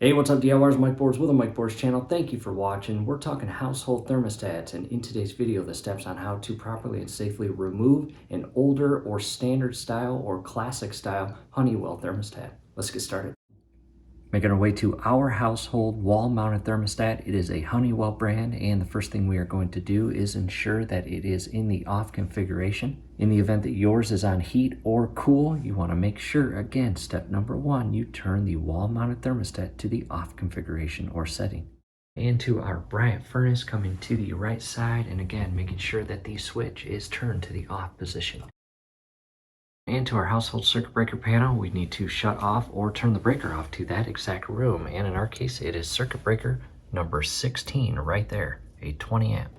Hey, what's up DIYers, Mike Boards with the Mike Boards channel. Thank you for watching. We're talking household thermostats, and in today's video, the steps on how to properly and safely remove an older or standard style or classic style Honeywell thermostat. Let's get started. Making our way to our household wall-mounted thermostat. It is a Honeywell brand, and the first thing we are going to do is ensure that it is in the off configuration. In the event that yours is on heat or cool, you want to make sure, again, step number one, you turn the wall-mounted thermostat to the off configuration or setting. And to our Bryant furnace coming to the right side, and again, making sure that the switch is turned to the off position. And to our household circuit breaker panel, we need to shut off or turn the breaker off to that exact room. And in our case, it is circuit breaker number 16 right there, a 20 amp.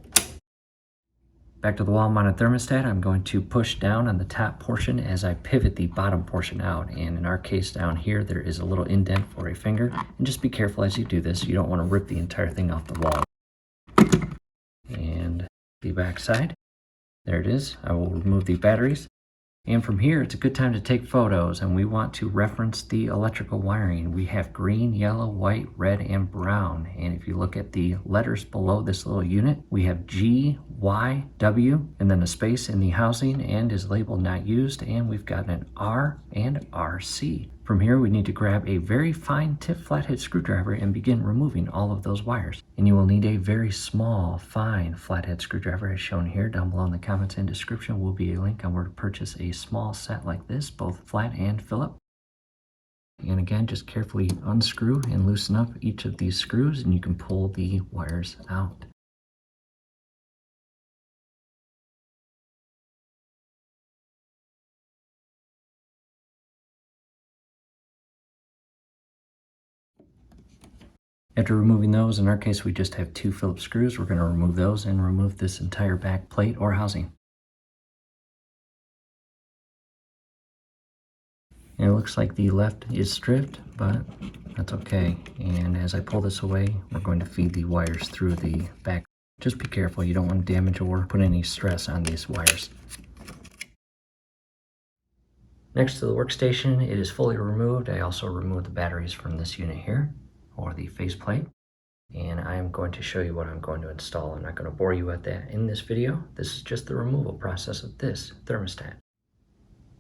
Back to the wall-mounted thermostat, I'm going to push down on the top portion as I pivot the bottom portion out. And in our case down here, there is a little indent for a finger. And just be careful as you do this. You don't want to rip the entire thing off the wall. And the back side, there it is. I will remove the batteries. And from here, it's a good time to take photos, and we want to reference the electrical wiring. We have green, yellow, white, red, and brown. And if you look at the letters below this little unit, we have G, Y, W, and then a space in the housing and is labeled not used, and we've got an R and RC. From here, we need to grab a very fine tip flathead screwdriver and begin removing all of those wires. And you will need a very small, fine flathead screwdriver as shown here. Down below in the comments and description will be a link on where to purchase a small set like this, both flat and Phillip. And again, just carefully unscrew and loosen up each of these screws, and you can pull the wires out. After removing those, in our case we just have two Phillips screws, we're going to remove those and remove this entire back plate or housing. And it looks like the left is stripped, but that's okay. And as I pull this away, we're going to feed the wires through the back. Just be careful, you don't want to damage or put any stress on these wires. Next to the workstation, it is fully removed. I also removed the batteries from this unit here, or the faceplate. And I am going to show you what I'm going to install. I'm not going to bore you with that in this video. This is just the removal process of this thermostat.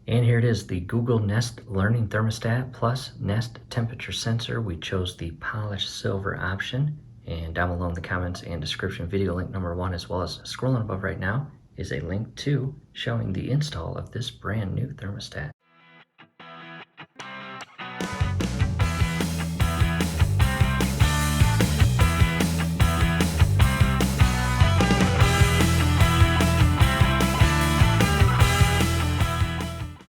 And here it is, the Google Nest Learning Thermostat plus Nest Temperature Sensor. We chose the polished silver option. And down below in the comments and description, video link number 1, as well as scrolling above right now, is a link to showing the install of this brand new thermostat.